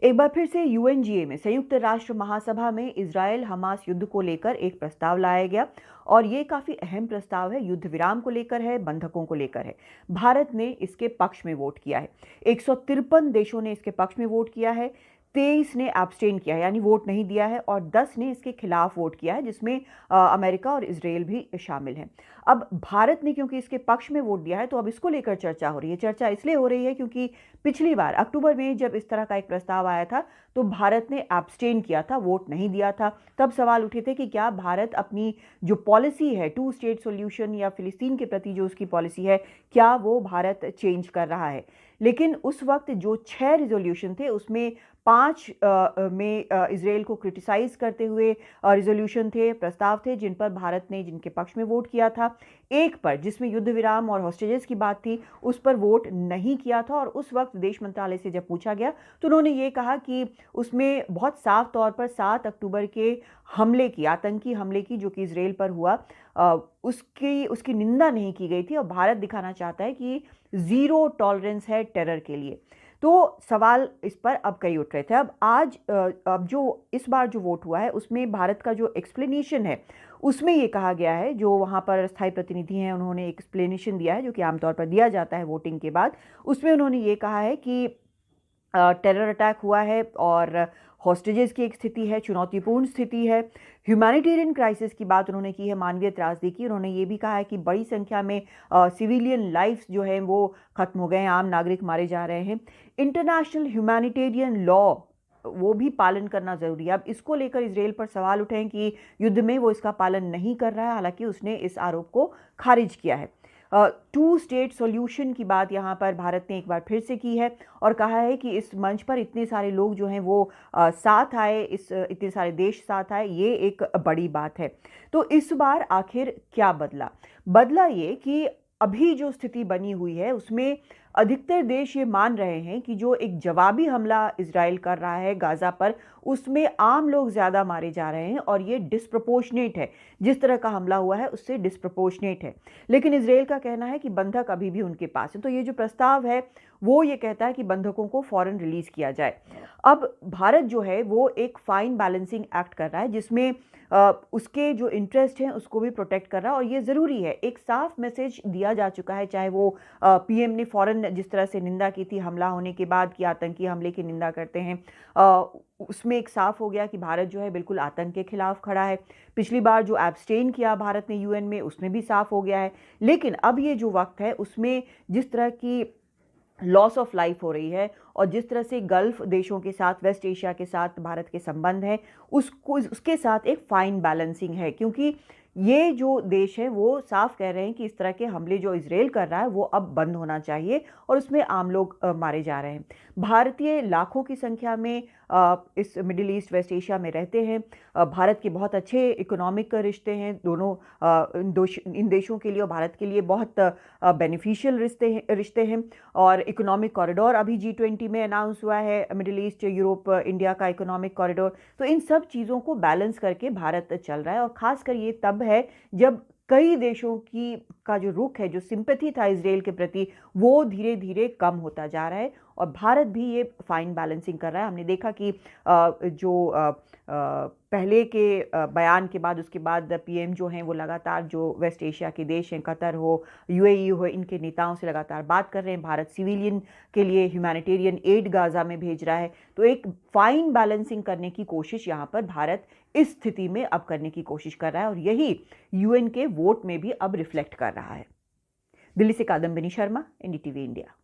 एक बार फिर से यूएनजीए में संयुक्त राष्ट्र महासभा में इजरायल हमास युद्ध को लेकर एक प्रस्ताव लाया गया और ये काफी अहम प्रस्ताव है। युद्ध विराम को लेकर है, बंधकों को लेकर है। भारत ने इसके पक्ष में वोट किया है। 153 देशों ने इसके पक्ष में वोट किया है, 23 ने एब्सटेन किया है यानी वोट नहीं दिया है, और 10 ने इसके खिलाफ वोट किया है, जिसमें अमेरिका और इजरायल भी शामिल हैं। अब भारत ने क्योंकि इसके पक्ष में वोट दिया है तो अब इसको लेकर चर्चा हो रही है। चर्चा इसलिए हो रही है क्योंकि पिछली बार अक्टूबर में जब इस तरह का एक प्रस्ताव आया था तो भारत ने एब्सटेन किया था, वोट नहीं दिया था। तब सवाल उठे थे कि क्या भारत अपनी जो पॉलिसी है टू स्टेट सॉल्यूशन या फिलिस्तीन के प्रति जो उसकी पॉलिसी है, क्या वो भारत चेंज कर रहा है। लेकिन उस वक्त जो 6 रिजोल्यूशन थे उसमें 5 में इजराइल को क्रिटिसाइज करते हुए रिजोल्यूशन थे, प्रस्ताव थे, जिन पर भारत ने जिनके पक्ष में वोट किया था। एक पर जिसमें युद्ध विराम और हॉस्टेजेस की बात थी उस पर वोट नहीं किया था, और उस वक्त विदेश मंत्रालय से जब पूछा गया तो उन्होंने ये कहा कि उसमें बहुत साफ तौर पर 7 अक्टूबर के हमले की, आतंकी हमले की जो कि इजराइल पर हुआ, उसकी निंदा नहीं की गई थी, और भारत दिखाना चाहता है कि जीरो टॉलरेंस है टेरर के लिए। तो सवाल इस पर अब कई उठ रहे थे। अब जो इस बार जो वोट हुआ है उसमें भारत का जो एक्सप्लेनेशन है उसमें ये कहा गया है, जो वहाँ पर स्थायी प्रतिनिधि हैं उन्होंने एक्सप्लेनेशन दिया है जो कि आमतौर पर दिया जाता है वोटिंग के बाद। उसमें उन्होंने ये कहा है कि टेरर अटैक हुआ है और हॉस्टेजेस की एक स्थिति है, चुनौतीपूर्ण स्थिति है। ह्यूमैनिटेरियन क्राइसिस की बात उन्होंने की है, मानवीय त्रासदी की। उन्होंने ये भी कहा है कि बड़ी संख्या में सिविलियन लाइफ्स जो हैं वो खत्म हो गए हैं, आम नागरिक मारे जा रहे हैं। इंटरनेशनल ह्यूमैनिटेरियन लॉ वो भी पालन करना जरूरी है। अब इसको लेकर इजराइल पर सवाल उठे हैं कि युद्ध में वो इसका पालन नहीं कर रहा है, हालांकि उसने इस आरोप को खारिज किया है। टू स्टेट सॉल्यूशन की बात यहाँ पर भारत ने एक बार फिर से की है और कहा है कि इस मंच पर इतने सारे लोग जो हैं वो साथ आए, इतने सारे देश साथ आए, ये एक बड़ी बात है। तो इस बार आखिर क्या बदला ये कि अभी जो स्थिति बनी हुई है उसमें अधिकतर देश ये मान रहे हैं कि जो एक जवाबी हमला इजराइल कर रहा है गाजा पर, उसमें आम लोग ज्यादा मारे जा रहे हैं और ये डिस्प्रपोर्शनेट है। जिस तरह का हमला हुआ है उससे डिस्प्रपोर्शनेट है। लेकिन इजराइल का कहना है कि बंधक अभी भी उनके पास है। तो ये जो प्रस्ताव है वो ये कहता है कि बंधकों को फौरन रिलीज किया जाए। अब भारत जो है वो एक फाइन बैलेंसिंग एक्ट कर रहा है जिसमें उसके जो इंटरेस्ट हैं उसको भी प्रोटेक्ट कर रहा है, और ये ज़रूरी है। एक साफ मैसेज दिया जा चुका है, चाहे वो पीएम ने फौरन जिस तरह से निंदा की थी हमला होने के बाद कि आतंकी हमले की निंदा करते हैं, उसमें एक साफ हो गया कि भारत जो है बिल्कुल आतंक के खिलाफ खड़ा है। पिछली बार जो एब्सटेन किया भारत ने यूएन में, उसमें भी साफ हो गया है। लेकिन अब ये जो वक्त है उसमें जिस तरह की लॉस ऑफ लाइफ हो रही है और जिस तरह से गल्फ देशों के साथ, वेस्ट एशिया के साथ भारत के संबंध हैं, उसके साथ एक फाइन बैलेंसिंग है, क्योंकि ये जो देश है वो साफ कह रहे हैं कि इस तरह के हमले जो इजराइल कर रहा है वो अब बंद होना चाहिए, और उसमें आम लोग मारे जा रहे हैं। भारतीय लाखों की संख्या में इस मिडिल ईस्ट, वेस्ट एशिया में रहते हैं। भारत के बहुत अच्छे इकोनॉमिक रिश्ते हैं दोनों इन देशों के लिए, और भारत के लिए बहुत बेनिफिशियल रिश्ते हैं। और इकोनॉमिक कॉरिडोर अभी G20 में अनाउंस हुआ है, मिडिल ईस्ट, यूरोप, इंडिया का इकोनॉमिक कॉरिडोर। तो इन सब चीज़ों को बैलेंस करके भारत चल रहा है, और खासकर ये तब है जब कई देशों का जो रुख है, जो सिंपैथी था इजराइल के प्रति, वो धीरे धीरे कम होता जा रहा है, और भारत भी ये फाइन बैलेंसिंग कर रहा है। हमने देखा कि पहले के बयान के बाद, उसके बाद पीएम जो हैं वो लगातार जो वेस्ट एशिया के देश हैं, कतर हो, यूएई हो, इनके नेताओं से लगातार बात कर रहे हैं। भारत सिविलियन के लिए ह्यूमैनिटेरियन एड गाजा में भेज रहा है। तो एक फाइन बैलेंसिंग करने की कोशिश यहाँ पर भारत इस स्थिति में अब करने की कोशिश कर रहा है, और यही यूएन के वोट में भी अब रिफ्लेक्ट कर रहा है। दिल्ली से कादम्बिनी शर्मा, एनडीटीवी इंडिया।